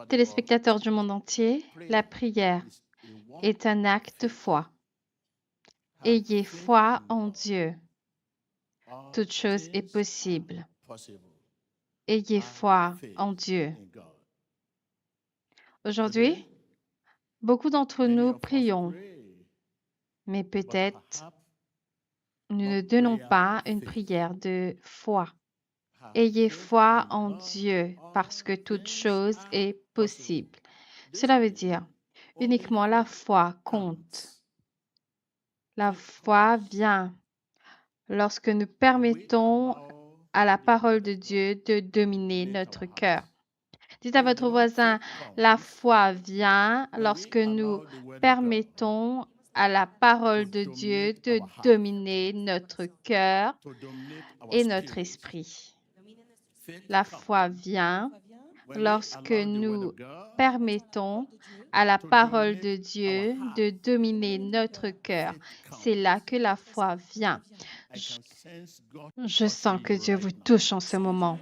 Téléspectateurs du monde entier, la prière est un acte de foi. Ayez foi en Dieu. Toute chose est possible. Ayez foi en Dieu. Aujourd'hui, beaucoup d'entre nous prions, mais peut-être nous ne donnons pas une prière de foi. Ayez foi en Dieu parce que toute chose est possible. Cela veut dire uniquement la foi compte. La foi vient lorsque nous permettons à la parole de Dieu de dominer notre cœur. Dites à votre voisin, la foi vient lorsque nous permettons à la parole de Dieu de dominer notre cœur et notre esprit. La foi vient lorsque nous permettons à la parole de Dieu de dominer notre cœur. C'est là que la foi vient. Je sens que Dieu vous touche en ce moment.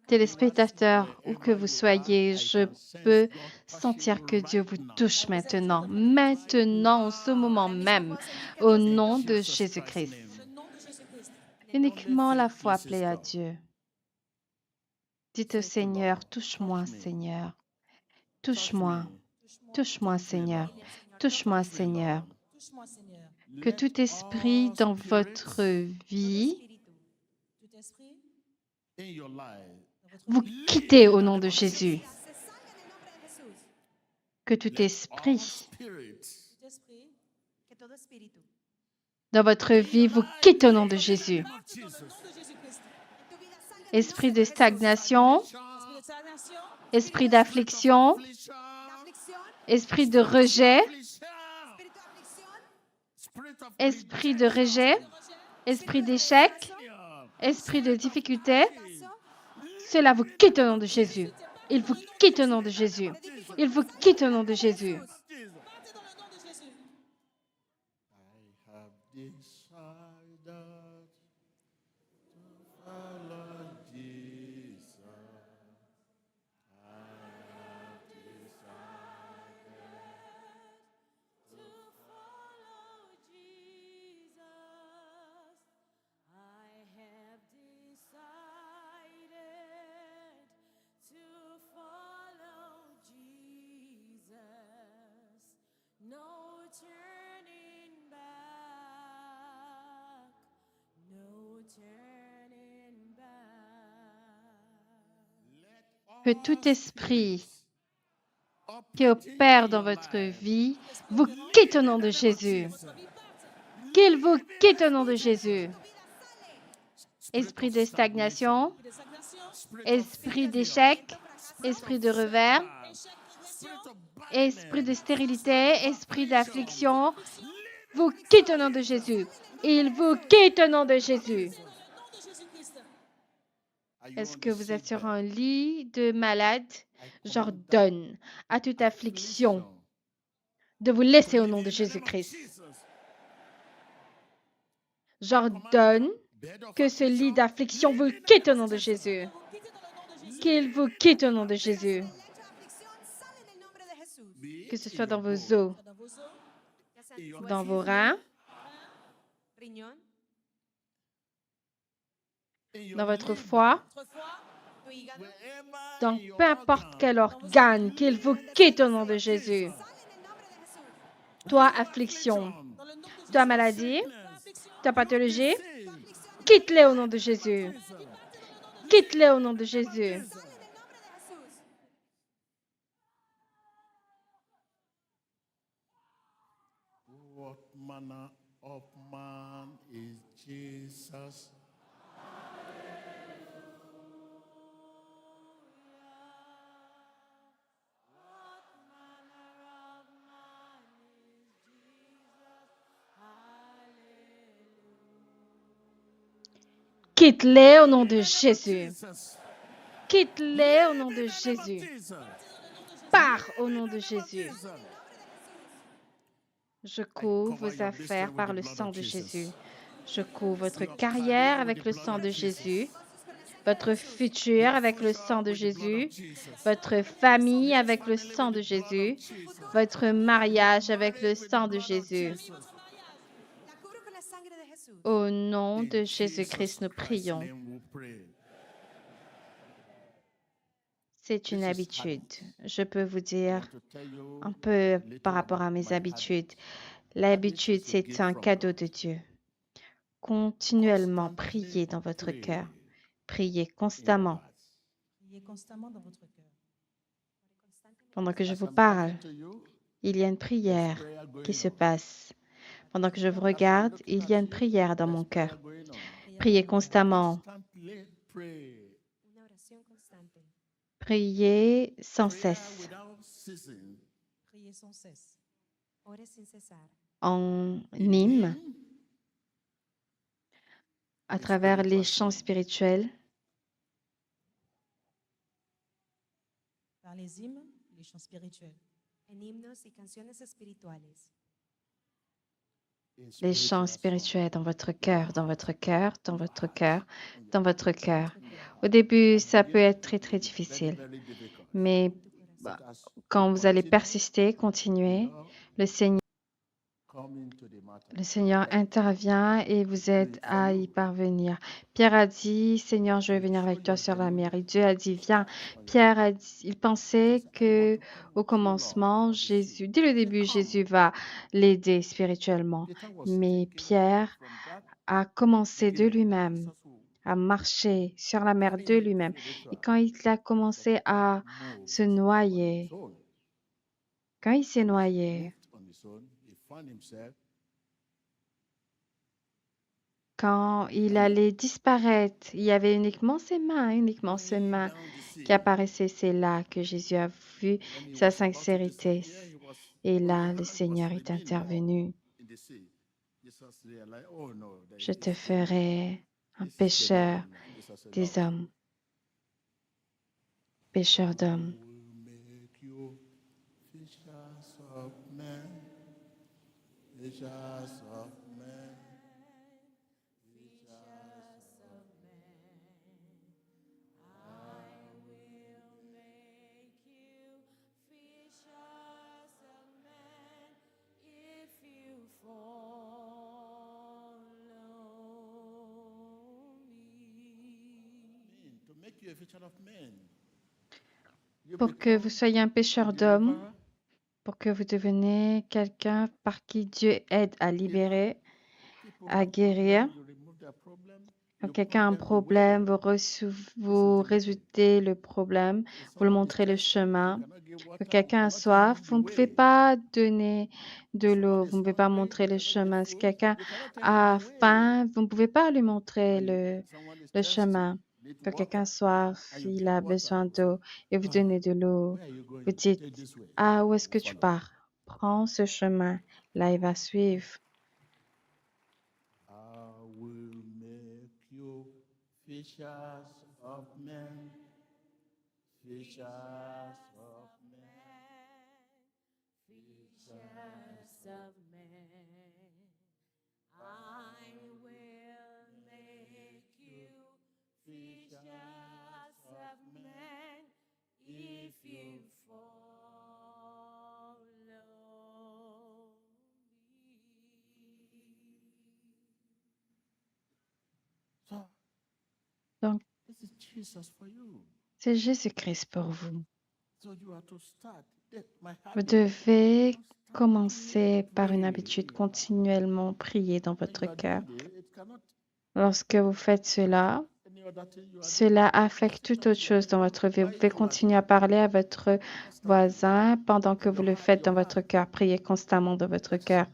Téléspectateurs, où que vous soyez, je peux sentir que Dieu vous touche maintenant, en ce moment même, au nom de Jésus-Christ. Uniquement la foi plaît à Dieu. Dites au Seigneur, touche-moi, Seigneur. Touche-moi, touche-moi, Seigneur. Touche-moi, Seigneur. Que tout esprit dans votre vie, vous quittez au nom de Jésus. Que tout esprit dans votre vie vous quitte au nom de Jésus. Esprit de stagnation, esprit d'affliction, esprit de rejet, esprit de rejet, esprit d'échec, esprit de difficulté, cela vous quitte au nom de Jésus. Il vous quitte au nom de Jésus. Il vous quitte au nom de Jésus. Que tout esprit qui opère dans votre vie vous quitte au nom de Jésus. Qu'il vous quitte au nom de Jésus. Esprit de stagnation, esprit d'échec, esprit de revers, esprit de stérilité, esprit d'affliction, vous quitte au nom de Jésus. Il vous quitte au nom de Jésus. Est-ce que vous êtes sur un lit de malade? J'ordonne à toute affliction de vous laisser au nom de Jésus-Christ. J'ordonne que ce lit d'affliction vous quitte au nom de Jésus. Qu'il vous quitte au nom de Jésus. Que ce soit dans vos os, dans vos reins, dans votre foie, dans peu importe quel organe, qu'il vous quitte au nom de Jésus. Toi, affliction, toi, maladie, toi, pathologie, quitte-les au nom de Jésus. Quitte-les au nom de Jésus. What manner of man is Jesus? Quitte-les au nom de Jésus. Quitte-les au nom de Jésus. Pars au nom de Jésus. Je couvre vos affaires par le sang de Jésus. Je couvre votre carrière avec le sang de Jésus. votre futur avec le sang de Jésus, votre famille avec le sang de Jésus, votre mariage avec le sang de Jésus. Au nom de Jésus-Christ, nous prions. C'est une habitude. Je peux vous dire un peu par rapport à mes habitudes. L'habitude, c'est un cadeau de Dieu. Continuellement, priez dans votre cœur. Priez constamment. Priez constamment dans votre cœur. Pendant que je vous parle, il y a une prière qui se passe. Pendant que je vous regarde, il y a une prière dans mon cœur. Priez constamment. Una oración constante. Priez sans cesse. Priez sans cesse. Ore sin cesar. En hymne, à travers les chants spirituels, Par les hymnes, les chants spirituels. En himnos y canciones espirituales. les chants spirituels dans votre cœur, dans votre cœur, dans votre cœur, dans votre cœur. Au début, ça peut être très, très difficile. Mais bah, quand vous allez persister, continuer, le Seigneur intervient et vous aide à y parvenir. Pierre a dit, Seigneur, je vais venir avec toi sur la mer. Et Dieu a dit, viens. Pierre a dit, il pensait que au commencement, Jésus, dès le début, Jésus va l'aider spirituellement. Mais Pierre a commencé de lui-même à marcher sur la mer de lui-même. Et quand il a commencé à se noyer, quand il s'est noyé, quand il allait disparaître, il y avait uniquement ses mains qui apparaissaient. C'est là que Jésus a vu sa sincérité. Et là, le Seigneur est intervenu. Je te ferai un pêcheur des hommes, pêcheur d'hommes. Pour que vous soyez un pêcheur d'hommes, pour que vous deveniez quelqu'un par qui Dieu aide à libérer, à guérir. Quand quelqu'un a un problème, vous résoudez le problème, vous le montrez le chemin. Quand quelqu'un a soif, vous ne pouvez pas donner de l'eau, vous ne pouvez pas montrer le chemin. Si quelqu'un a faim, vous ne pouvez pas lui montrer le chemin. Quand quelqu'un a soif, il a besoin d'eau et vous donnez de l'eau. Vous dites, ah, où est-ce que tu pars? Prends ce chemin. Là, il va suivre. Fishers of men, fishers of men, fishers of men. I will make you fishers of men if you follow me. Donc, c'est Jésus-Christ pour vous. Vous devez commencer par une habitude, continuellement prier dans votre cœur. Lorsque vous faites cela, cela affecte toute autre chose dans votre vie. Vous pouvez continuer à parler à votre voisin pendant que vous le faites dans votre cœur. Priez constamment dans votre cœur.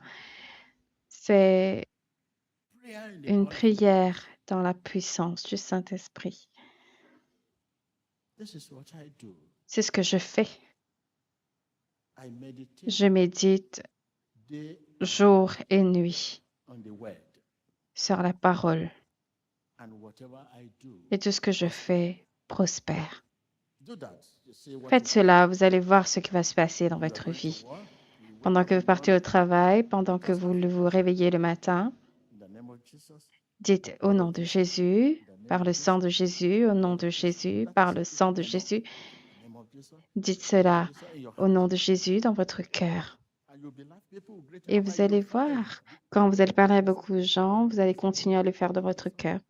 C'est une prière dans la puissance du Saint-Esprit. C'est ce que je fais. Je médite jour et nuit sur la parole. Et tout ce que je fais prospère. Faites cela, vous allez voir ce qui va se passer dans votre vie. Pendant que vous partez au travail, pendant que vous vous réveillez le matin, dites au nom de Jésus, par le sang de Jésus, au nom de Jésus, par le sang de Jésus. Dites cela au nom de Jésus dans votre cœur. Et vous allez voir, quand vous allez parler à beaucoup de gens, vous allez continuer à le faire dans votre cœur.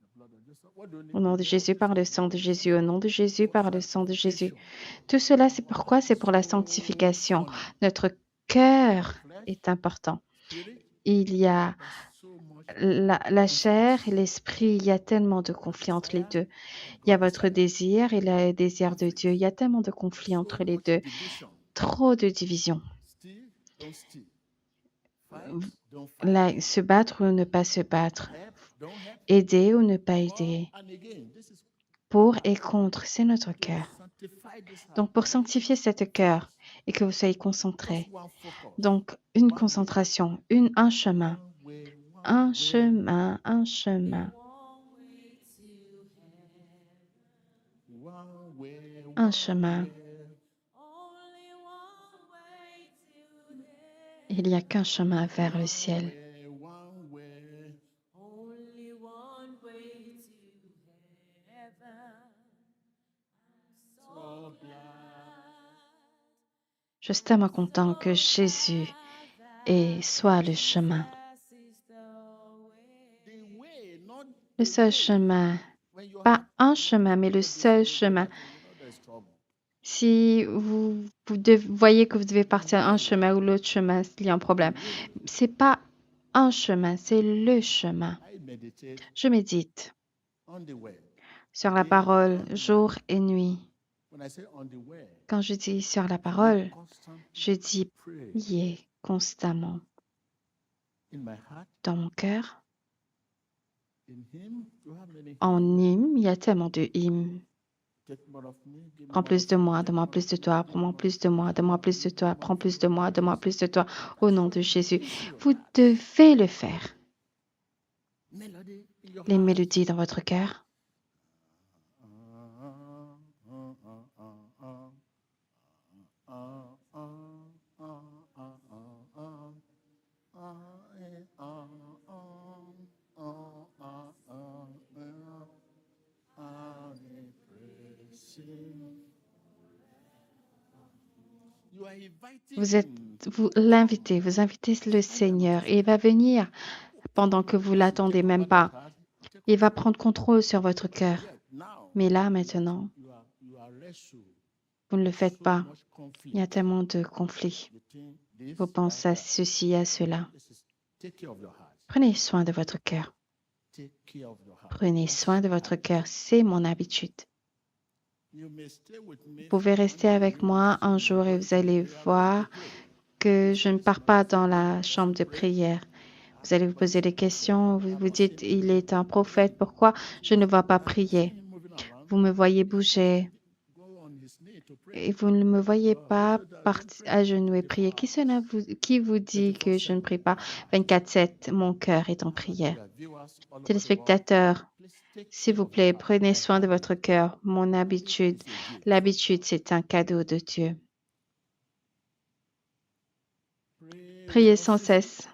Au nom de Jésus, par le sang de Jésus, au nom de Jésus, par le sang de Jésus. Tout cela, c'est pourquoi? C'est pour la sanctification. Notre cœur est important. Il y a la chair et l'esprit, il y a tellement de conflits entre les deux. Il y a votre désir et le désir de Dieu. Il y a tellement de conflits entre les deux. Trop de divisions. Se battre ou ne pas se battre. Aider ou ne pas aider. Pour et contre, c'est notre cœur. Donc, pour sanctifier cet cœur et que vous soyez concentrés, donc une concentration, un chemin, un chemin, un chemin, un chemin. Il n'y a qu'un chemin vers le ciel. Only one way to heaven. So glad Je suis tellement content que Jésus soit le chemin. this is the way. Le seul chemin. Pas un chemin, mais le seul chemin. Si vous voyez que vous devez partir un chemin ou l'autre chemin, il y a un problème. C'est pas un chemin, c'est le chemin. Je médite sur la parole jour et nuit. Quand je dis sur la parole, je dis prier constamment. Dans mon cœur, en hymne, il y a tellement de hymnes. Prends plus de moi, donne-moi plus de toi, prends-moi plus de moi, donne-moi plus de toi, prends plus de moi, donne-moi plus de toi, au nom de Jésus. Vous devez le faire. Les mélodies dans votre cœur. Vous invitez le Seigneur et il va venir pendant que vous l'attendez même pas. Il va prendre contrôle sur votre cœur. Mais là, maintenant, vous ne le faites pas. Il y a tellement de conflits. Vous pensez à ceci et à cela. Prenez soin de votre cœur. Prenez soin de votre cœur. C'est mon habitude. Vous pouvez rester avec moi un jour et vous allez voir que je ne pars pas dans la chambre de prière. Vous allez vous poser des questions. Vous vous dites, il est un prophète. Pourquoi je ne vais pas prier? Vous me voyez bouger. Et vous ne me voyez pas à genoux et prier. Qui vous dit que je ne prie pas 24/7? Mon cœur est en prière. Téléspectateurs, s'il vous plaît, prenez soin de votre cœur. Mon habitude, l'habitude, c'est un cadeau de Dieu. Priez sans cesse.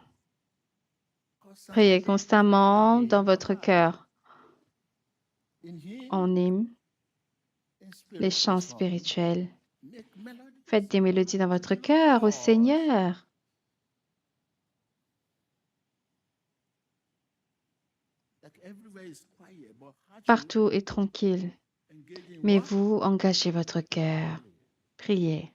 Priez constamment dans votre cœur. En hymne, les chants spirituels. Faites des mélodies dans votre cœur au Seigneur. Partout est tranquille. Mais vous, engagez votre cœur. Priez.